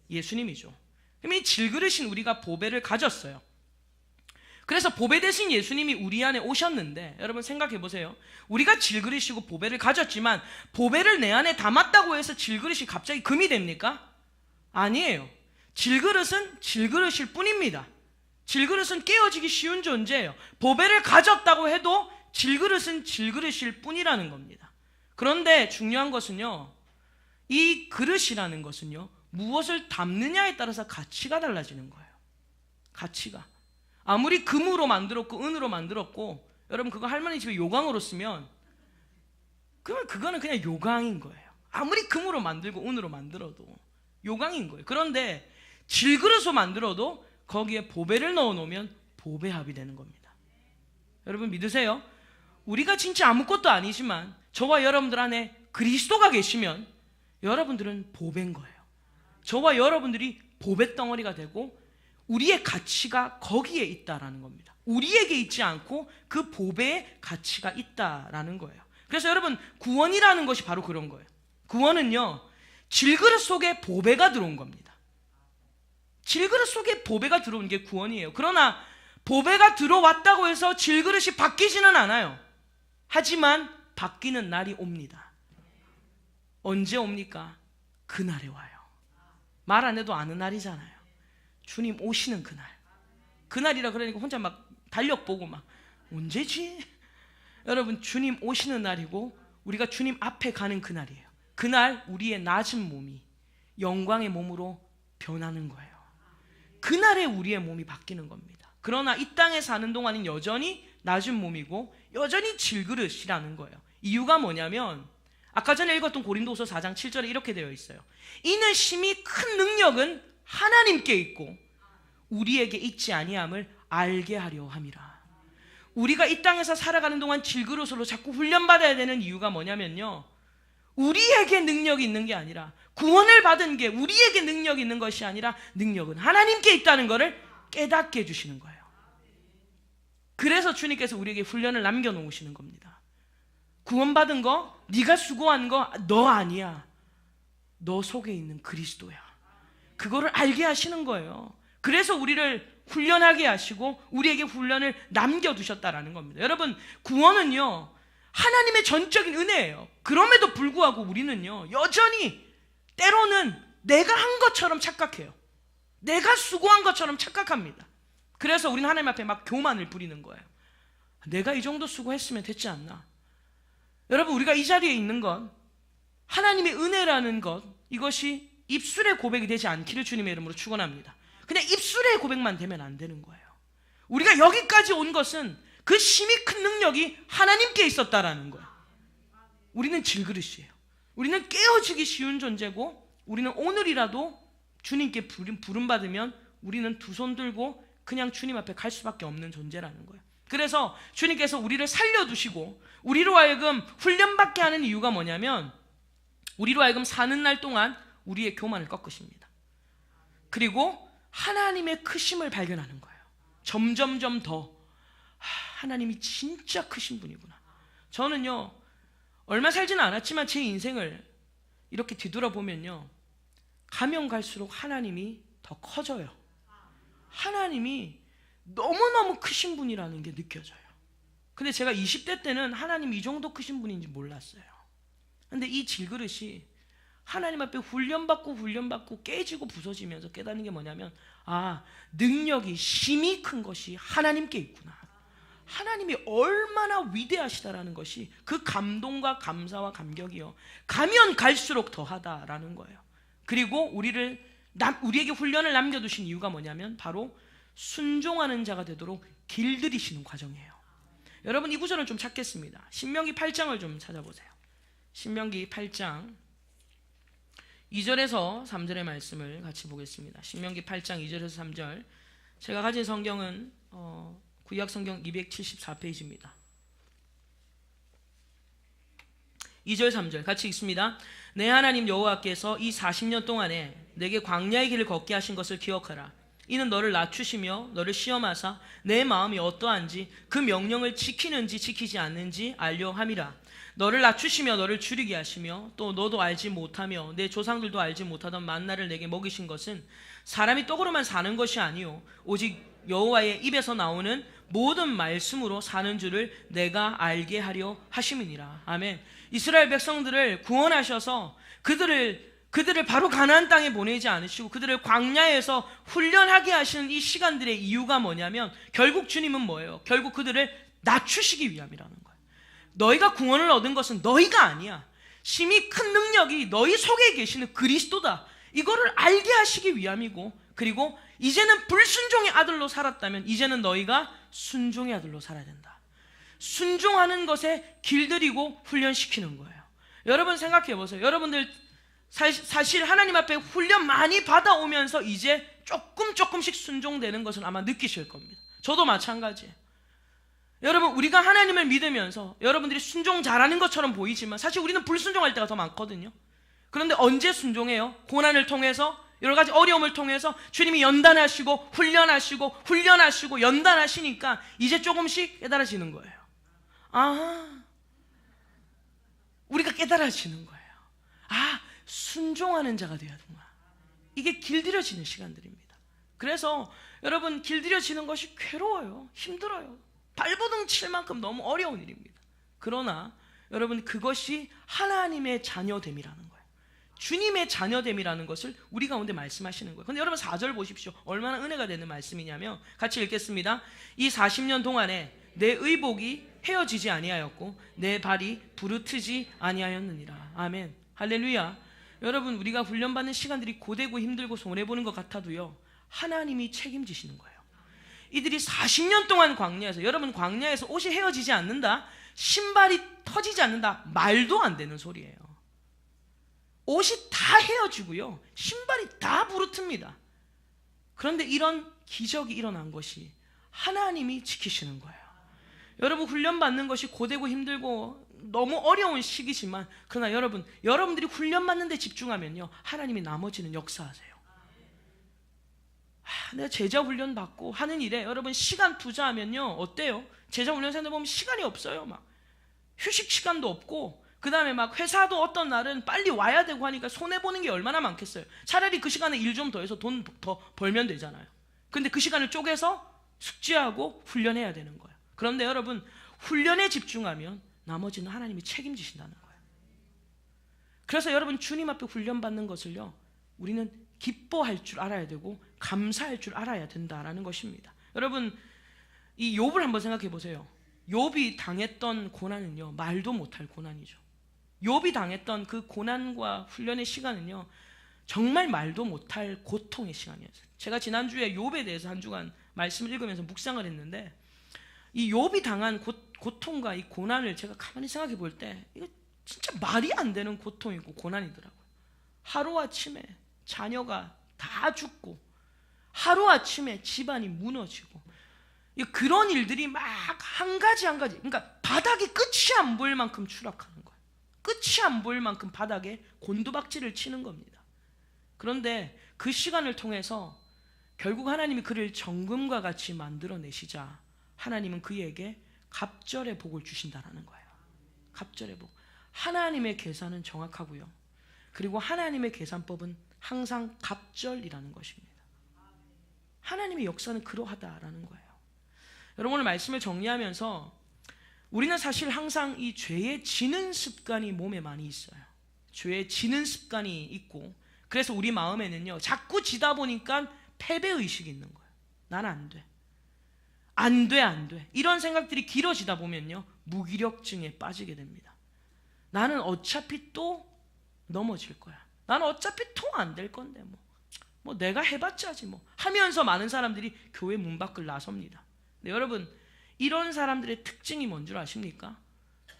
예수님이죠. 그럼 이 질그릇인 우리가 보배를 가졌어요. 그래서 보배 대신 예수님이 우리 안에 오셨는데, 여러분 생각해 보세요. 우리가 질그릇이고 보배를 가졌지만 보배를 내 안에 담았다고 해서 질그릇이 갑자기 금이 됩니까? 아니에요. 질그릇은 질그릇일 뿐입니다. 질그릇은 깨어지기 쉬운 존재예요. 보배를 가졌다고 해도 질그릇은 질그릇일 뿐이라는 겁니다. 그런데 중요한 것은요, 이 그릇이라는 것은요, 무엇을 담느냐에 따라서 가치가 달라지는 거예요. 가치가. 아무리 금으로 만들었고 은으로 만들었고, 여러분 그거 할머니 집에 요강으로 쓰면 그러면 그거는 그냥 요강인 거예요. 아무리 금으로 만들고 은으로 만들어도 요강인 거예요. 그런데 질그릇으로 만들어도 거기에 보배를 넣어 놓으면 보배합이 되는 겁니다. 여러분 믿으세요? 우리가 진짜 아무것도 아니지만 저와 여러분들 안에 그리스도가 계시면 여러분들은 보배인 거예요. 저와 여러분들이 보배덩어리가 되고 우리의 가치가 거기에 있다라는 겁니다. 우리에게 있지 않고 그 보배의 가치가 있다라는 거예요. 그래서 여러분, 구원이라는 것이 바로 그런 거예요. 구원은요, 질그릇 속에 보배가 들어온 겁니다. 질그릇 속에 보배가 들어온 게 구원이에요. 그러나 보배가 들어왔다고 해서 질그릇이 바뀌지는 않아요. 하지만 바뀌는 날이 옵니다. 언제 옵니까? 그날에 와요. 말 안 해도 아는 날이잖아요. 주님 오시는 그날. 그날이라 그러니까 혼자 막 달력 보고 막 언제지? 여러분, 주님 오시는 날이고 우리가 주님 앞에 가는 그날이에요. 그날 우리의 낮은 몸이 영광의 몸으로 변하는 거예요. 그날에 우리의 몸이 바뀌는 겁니다. 그러나 이 땅에 사는 동안은 여전히 낮은 몸이고 여전히 질그릇이라는 거예요. 이유가 뭐냐면 아까 전에 읽었던 고린도후서 4장 7절에 이렇게 되어 있어요. 이는 심히 큰 능력은 하나님께 있고 우리에게 있지 아니함을 알게 하려 함이라. 우리가 이 땅에서 살아가는 동안 질그릇으로 자꾸 훈련받아야 되는 이유가 뭐냐면요, 우리에게 능력이 있는 게 아니라, 구원을 받은 게 우리에게 능력이 있는 것이 아니라 능력은 하나님께 있다는 것을 깨닫게 해주시는 거예요. 그래서 주님께서 우리에게 훈련을 남겨놓으시는 겁니다. 구원받은 거, 네가 수고한 거 너 아니야. 너 속에 있는 그리스도야. 그거를 알게 하시는 거예요. 그래서 우리를 훈련하게 하시고 우리에게 훈련을 남겨두셨다라는 겁니다. 여러분, 구원은요, 하나님의 전적인 은혜예요. 그럼에도 불구하고 우리는요, 여전히 때로는 내가 한 것처럼 착각해요. 내가 수고한 것처럼 착각합니다. 그래서 우리는 하나님 앞에 막 교만을 부리는 거예요. 내가 이 정도 수고했으면 됐지 않나. 여러분, 우리가 이 자리에 있는 건 하나님의 은혜라는 것, 이것이 입술의 고백이 되지 않기를 주님의 이름으로 축원합니다. 그냥 입술의 고백만 되면 안 되는 거예요. 우리가 여기까지 온 것은 그 심히 큰 능력이 하나님께 있었다라는 거예요. 우리는 질그릇이에요. 우리는 깨어지기 쉬운 존재고, 우리는 오늘이라도 주님께 부름받으면 우리는 두 손 들고 그냥 주님 앞에 갈 수밖에 없는 존재라는 거예요. 그래서 주님께서 우리를 살려두시고 우리로 하여금 훈련받게 하는 이유가 뭐냐면, 우리로 하여금 사는 날 동안 우리의 교만을 꺾으십니다. 그리고 하나님의 크심을 발견하는 거예요. 점점점 더 하나님이 진짜 크신 분이구나. 저는요, 얼마 살지는 않았지만 제 인생을 이렇게 뒤돌아보면요, 가면 갈수록 하나님이 더 커져요. 하나님이 너무너무 크신 분이라는 게 느껴져요. 근데 제가 20대 때는 하나님이 이 정도 크신 분인지 몰랐어요. 근데 이 질그릇이 하나님 앞에 훈련받고 깨지고 부서지면서 깨닫는 게 뭐냐면, 능력이 심히 큰 것이 하나님께 있구나. 하나님이 얼마나 위대하시다라는 것이, 그 감동과 감사와 감격이요, 가면 갈수록 더하다라는 거예요. 그리고 우리에게 훈련을 남겨두신 이유가 뭐냐면, 바로 순종하는 자가 되도록 길들이시는 과정이에요. 여러분, 이 구절을 좀 찾겠습니다. 신명기 8장을 좀 찾아보세요. 신명기 8장 2절에서 3절의 말씀을 같이 보겠습니다. 신명기 8장 2절에서 3절. 제가 가진 성경은 구약 성경 274페이지입니다. 2절 3절 같이 읽습니다. 내 하나님 여호와께서 이 40년 동안에 내게 광야의 길을 걷게 하신 것을 기억하라. 이는 너를 낮추시며 너를 시험하사 내 마음이 어떠한지 그 명령을 지키는지 지키지 않는지 알려 함이라. 너를 낮추시며 너를 줄이게 하시며 또 너도 알지 못하며 내 조상들도 알지 못하던 만나를 내게 먹이신 것은 사람이 떡으로만 사는 것이 아니요 오직 여호와의 입에서 나오는 모든 말씀으로 사는 줄을 내가 알게 하려 하심이니라. 아멘. 이스라엘 백성들을 구원하셔서 그들을 바로 가나안 땅에 보내지 않으시고 그들을 광야에서 훈련하게 하시는 이 시간들의 이유가 뭐냐면, 결국 주님은 뭐예요? 결국 그들을 낮추시기 위함이라는 거예요. 너희가 구원을 얻은 것은 너희가 아니야. 심히 큰 능력이 너희 속에 계시는 그리스도다. 이거를 알게 하시기 위함이고, 그리고 이제는 불순종의 아들로 살았다면 이제는 너희가 순종의 아들로 살아야 된다. 순종하는 것에 길들이고 훈련시키는 거예요. 여러분 생각해 보세요. 여러분들 사실 하나님 앞에 훈련 많이 받아오면서 이제 조금씩 순종되는 것을 아마 느끼실 겁니다. 저도 마찬가지예요. 여러분, 우리가 하나님을 믿으면서 여러분들이 순종 잘하는 것처럼 보이지만 사실 우리는 불순종할 때가 더 많거든요. 그런데 언제 순종해요? 고난을 통해서, 여러 가지 어려움을 통해서 주님이 연단하시고 훈련하시고 연단하시니까 이제 조금씩 깨달아지는 거예요. 우리가 깨달아지는 거예요. 순종하는 자가 되어야 되구나. 이게 길들여지는 시간들입니다. 그래서 여러분, 길들여지는 것이 괴로워요. 힘들어요. 발버둥 칠 만큼 너무 어려운 일입니다. 그러나 여러분, 그것이 하나님의 자녀됨이라는 거예요. 주님의 자녀됨이라는 것을 우리 가운데 말씀하시는 거예요. 근데 여러분 4절 보십시오. 얼마나 은혜가 되는 말씀이냐면, 같이 읽겠습니다. 이 40년 동안에 내 의복이 헤어지지 아니하였고 내 발이 부르트지 아니하였느니라. 아멘. 할렐루야. 여러분, 우리가 훈련받는 시간들이 고되고 힘들고 손해보는 것 같아도요, 하나님이 책임지시는 거예요. 이들이 40년 동안 광야에서, 여러분 광야에서 옷이 헤어지지 않는다, 신발이 터지지 않는다, 말도 안 되는 소리예요. 옷이 다 헤어지고요, 신발이 다 부르틉니다. 그런데 이런 기적이 일어난 것이 하나님이 지키시는 거예요. 여러분, 훈련받는 것이 고되고 힘들고 너무 어려운 시기지만, 그러나 여러분들이 훈련받는 데 집중하면요, 하나님이 나머지는 역사하세요. 내가 제자 훈련 받고 하는 일에 여러분 시간 투자하면요, 어때요? 제자 훈련생들 보면 시간이 없어요. 막 휴식 시간도 없고, 그 다음에 막 회사도 어떤 날은 빨리 와야 되고 하니까 손해보는 게 얼마나 많겠어요. 차라리 그 시간에 일 좀 더 해서 돈 더 벌면 되잖아요. 근데 그 시간을 쪼개서 숙지하고 훈련해야 되는 거예요. 그런데 여러분, 훈련에 집중하면 나머지는 하나님이 책임지신다는 거예요. 그래서 여러분, 주님 앞에 훈련받는 것을요, 우리는 기뻐할 줄 알아야 되고 감사할 줄 알아야 된다라는 것입니다. 여러분, 이 욥을 한번 생각해 보세요. 욥이 당했던 고난은요, 말도 못할 고난이죠. 욥이 당했던 그 고난과 훈련의 시간은요, 정말 말도 못할 고통의 시간이었어요. 제가 지난주에 욥에 대해서 한 주간 말씀을 읽으면서 묵상을 했는데, 이 욥이 당한 고통과 이 고난을 제가 가만히 생각해 볼 때 이거 진짜 말이 안 되는 고통이고 고난이더라고요. 하루아침에 자녀가 다 죽고 하루아침에 집안이 무너지고 그런 일들이 막 한 가지 그러니까 바닥이 끝이 안 보일 만큼 추락하는 거예요. 끝이 안 보일 만큼 바닥에 곤두박질을 치는 겁니다. 그런데 그 시간을 통해서 결국 하나님이 그를 정금과 같이 만들어내시자 하나님은 그에게 갑절의 복을 주신다라는 거예요. 갑절의 복. 하나님의 계산은 정확하고요. 그리고 하나님의 계산법은 항상 갑절이라는 것입니다. 하나님의 역사는 그러하다라는 거예요. 여러분, 오늘 말씀을 정리하면서 우리는 사실 항상 이 죄에 지는 습관이 몸에 많이 있어요. 죄에 지는 습관이 있고, 그래서 우리 마음에는요, 자꾸 지다 보니까 패배의식이 있는 거예요. 난 안 돼. 안 돼, 안 돼. 이런 생각들이 길어지다 보면요, 무기력증에 빠지게 됩니다. 나는 어차피 또 넘어질 거야. 나는 어차피 또 안 될 건데 뭐 내가 해봤자지 뭐 하면서 많은 사람들이 교회 문 밖을 나섭니다. 근데 여러분, 이런 사람들의 특징이 뭔 줄 아십니까?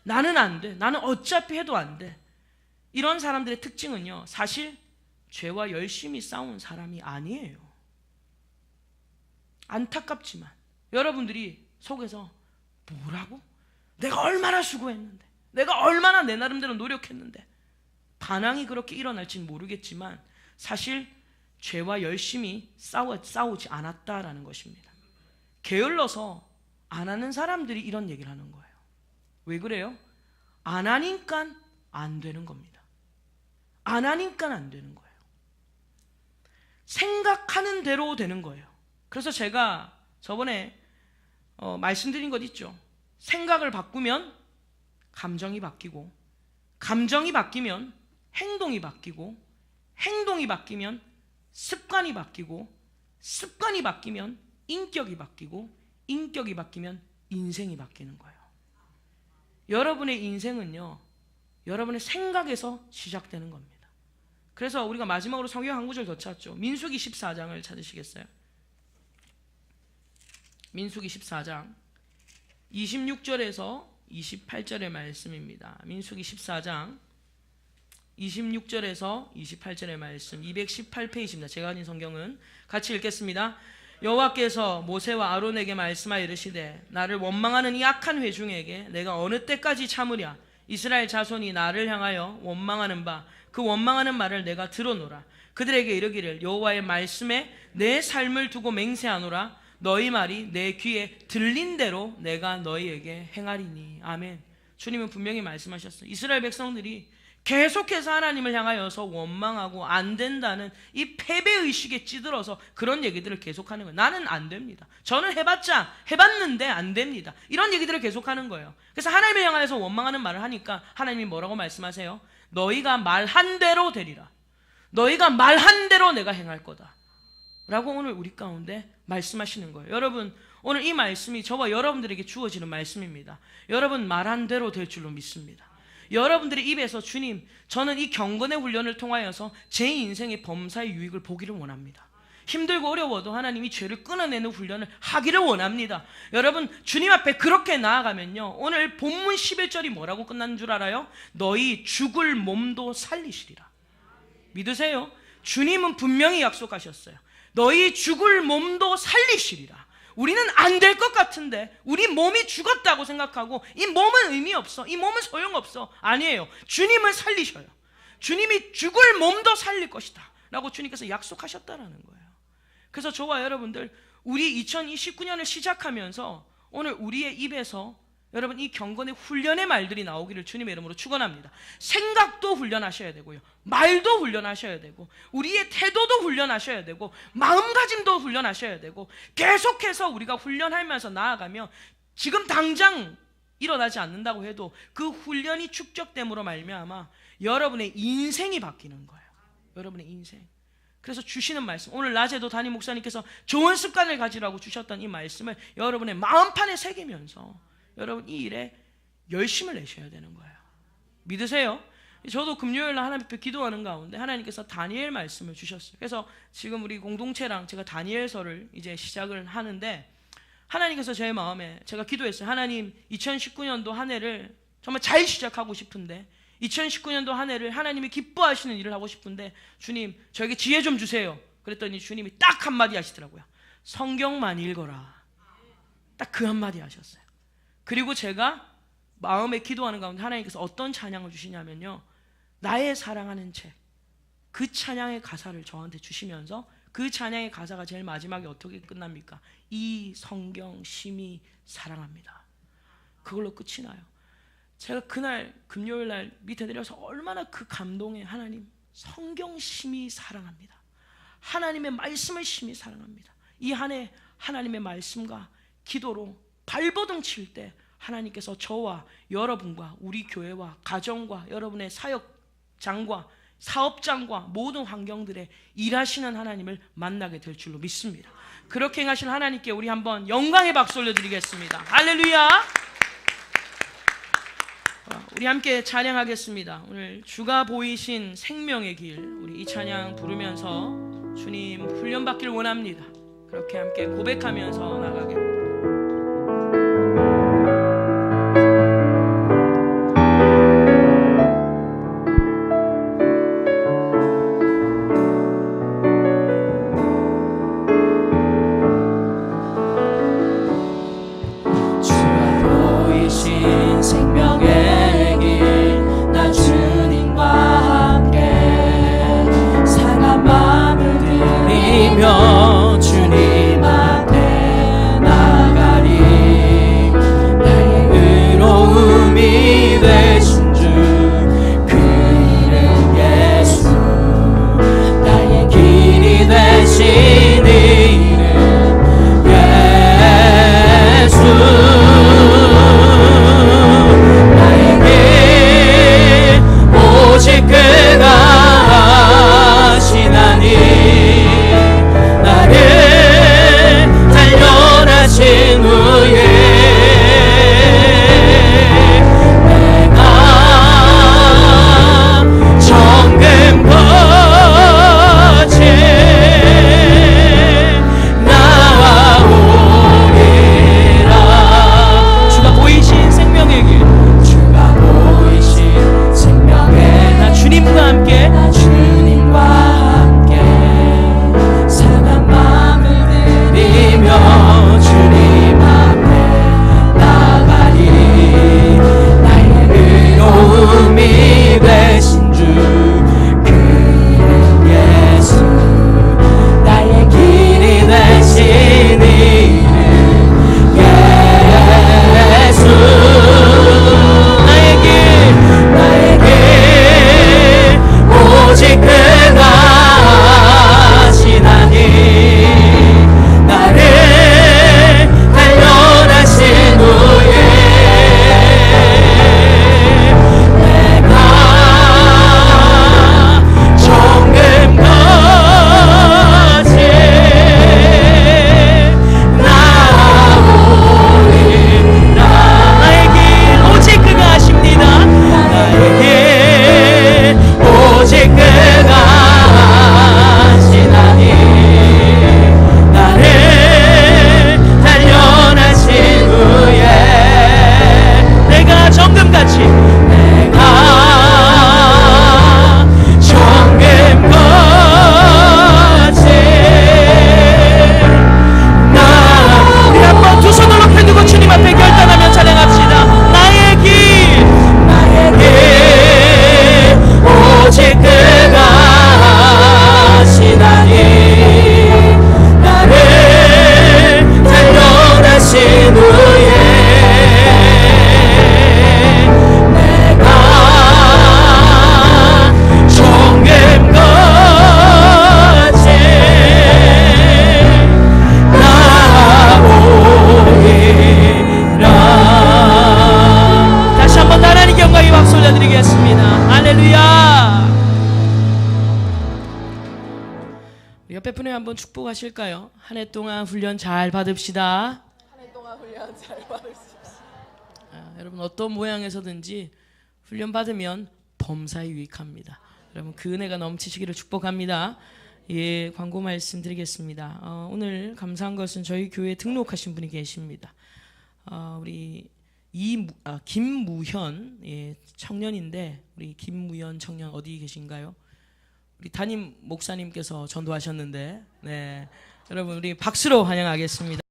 나는 안 돼. 나는 어차피 해도 안 돼. 이런 사람들의 특징은요, 사실 죄와 열심히 싸운 사람이 아니에요. 안타깝지만 여러분들이 속에서 뭐라고? 내가 얼마나 수고했는데, 내가 얼마나 내 나름대로 노력했는데, 반항이 그렇게 일어날지는 모르겠지만 사실 죄와 열심히 싸우지 않았다라는 것입니다. 게을러서 안 하는 사람들이 이런 얘기를 하는 거예요. 왜 그래요? 안 하니까 안 되는 겁니다. 안 하니까 안 되는 거예요. 생각하는 대로 되는 거예요. 그래서 제가 저번에 말씀드린 것 있죠. 생각을 바꾸면 감정이 바뀌고, 감정이 바뀌면 행동이 바뀌고, 행동이 바뀌면 습관이 바뀌고, 습관이 바뀌면 인격이 바뀌고, 인격이 바뀌면 인생이 바뀌는 거예요. 여러분의 인생은요, 여러분의 생각에서 시작되는 겁니다. 그래서 우리가 마지막으로 성경 한 구절 더 찾죠. 민수기 14장을 찾으시겠어요? 민수기 14장 26절에서 28절의 말씀입니다. 민수기 14장 26절에서 28절의 말씀, 218페이지입니다. 제가 가진 성경은 같이 읽겠습니다. 여호와께서 모세와 아론에게 말씀하여 이르시되, 나를 원망하는 이 악한 회중에게 내가 어느 때까지 참으랴? 이스라엘 자손이 나를 향하여 원망하는 바 그 원망하는 말을 내가 들어노라. 그들에게 이르기를, 여호와의 말씀에 내 삶을 두고 맹세하노라. 너희 말이 내 귀에 들린 대로 내가 너희에게 행하리니. 아멘. 주님은 분명히 말씀하셨어요. 이스라엘 백성들이 계속해서 하나님을 향하여서 원망하고 안 된다는 이 패배의식에 찌들어서 그런 얘기들을 계속하는 거예요. 나는 안 됩니다. 저는 해봤는데 안 됩니다. 이런 얘기들을 계속하는 거예요. 그래서 하나님을 향하여서 원망하는 말을 하니까 하나님이 뭐라고 말씀하세요? 너희가 말한 대로 되리라. 너희가 말한 대로 내가 행할 거다 라고 오늘 우리 가운데 말씀하시는 거예요. 여러분, 오늘 이 말씀이 저와 여러분들에게 주어지는 말씀입니다. 여러분 말한 대로 될 줄로 믿습니다. 여러분들의 입에서 주님, 저는 이 경건의 훈련을 통하여서 제 인생의 범사의 유익을 보기를 원합니다. 힘들고 어려워도 하나님이 죄를 끊어내는 훈련을 하기를 원합니다. 여러분, 주님 앞에 그렇게 나아가면요, 오늘 본문 11절이 뭐라고 끝나는 줄 알아요? 너희 죽을 몸도 살리시리라. 믿으세요? 주님은 분명히 약속하셨어요. 너희 죽을 몸도 살리시리라. 우리는 안 될 것 같은데, 우리 몸이 죽었다고 생각하고 이 몸은 의미 없어, 이 몸은 소용없어. 아니에요. 주님은 살리셔요. 주님이 죽을 몸도 살릴 것이다 라고 주님께서 약속하셨다라는 거예요. 그래서 저와 여러분들, 우리 2029년을 시작하면서 오늘 우리의 입에서 여러분 이 경건의 훈련의 말들이 나오기를 주님의 이름으로 축원합니다. 생각도 훈련하셔야 되고요, 말도 훈련하셔야 되고, 우리의 태도도 훈련하셔야 되고, 마음가짐도 훈련하셔야 되고, 계속해서 우리가 훈련하면서 나아가면 지금 당장 일어나지 않는다고 해도 그 훈련이 축적됨으로 말미암아 여러분의 인생이 바뀌는 거예요. 여러분의 인생. 그래서 주시는 말씀, 오늘 낮에도 담임 목사님께서 좋은 습관을 가지라고 주셨던 이 말씀을 여러분의 마음판에 새기면서 여러분 이 일에 열심을 내셔야 되는 거예요. 믿으세요? 저도 금요일날 하나님 앞에 기도하는 가운데 하나님께서 다니엘 말씀을 주셨어요. 그래서 지금 우리 공동체랑 제가 다니엘서를 이제 시작을 하는데, 하나님께서 제 마음에, 제가 기도했어요. 하나님, 2019년도 한 해를 정말 잘 시작하고 싶은데, 2019년도 한 해를 하나님이 기뻐하시는 일을 하고 싶은데 주님 저에게 지혜 좀 주세요. 그랬더니 주님이 딱 한마디 하시더라고요. 성경만 읽어라. 딱 그 한마디 하셨어요. 그리고 제가 마음에 기도하는 가운데 하나님께서 어떤 찬양을 주시냐면요, 나의 사랑하는 책, 그 찬양의 가사를 저한테 주시면서 그 찬양의 가사가 제일 마지막에 어떻게 끝납니까? 이 성경 심히 사랑합니다. 그걸로 끝이 나요. 제가 그날 금요일날 밑에 내려서 얼마나 그 감동에, 하나님 성경 심히 사랑합니다. 하나님의 말씀을 심히 사랑합니다. 이 한 해 하나님의 말씀과 기도로 발버둥 칠 때 하나님께서 저와 여러분과 우리 교회와 가정과 여러분의 사역장과 사업장과 모든 환경들에 일하시는 하나님을 만나게 될 줄로 믿습니다. 그렇게 행하신 하나님께 우리 한번 영광의 박수 올려드리겠습니다. 할렐루야. 우리 함께 찬양하겠습니다. 오늘 주가 보이신 생명의 길, 우리 이 찬양 부르면서 주님 훈련받길 원합니다. 그렇게 함께 고백하면서 나가겠습니다. 주님 앞에 나가리. 나의 의로움이 되신 주 그 이름 예수. 나의 길이 되신 이름 예수. 나의 길 오직 그가 하시나니. 달려나신 후에 내가 정금같이 나아오리라. 주가 보이신 생명의 길, 주가 보이신 생명의 나 주님과 함께, 나 주님과 함께 상한 마음을 들이며 주님 앞에 나가리. 나의 의로움이 되신 주 그 이름 예수. 나의 길이 되신 이름 예수. 나의 길 오직 그가 하시나니. 나를 달려나신 후에 내가 정금같이 나아오리라. 나의 길 오직 그가 하십니다. 나의 길 오직 그가 하시나니. 나를 달려나신 후에 내가 정금같이 우리 한번 두 손을 높이 들고 주님 앞에 결단하며 찬양합시다. 나의 길 오직 그가 하시나니. 나를 달려나신 후에 내가 정금같이 나아오리라. 다시 한번 하나님께 영광의 박수 올려드리겠습니다. 할렐루야. 옆에 분에 한번 축복하실까요? 한 해 동안 훈련 잘 받읍시다. 한 해 동안 훈련 잘 받으십시오. 여러분 어떤 모양에서든지 훈련 받으면 범사에 유익합니다. 여러분 그 은혜가 넘치시기를 축복합니다. 예, 광고 말씀드리겠습니다. 오늘 감사한 것은 저희 교회에 등록하신 분이 계십니다. 우리 김무현 청년인데 우리 김무현 청년 어디 계신가요? 우리 담임 목사님께서 전도하셨는데 네, 여러분 우리 박수로 환영하겠습니다.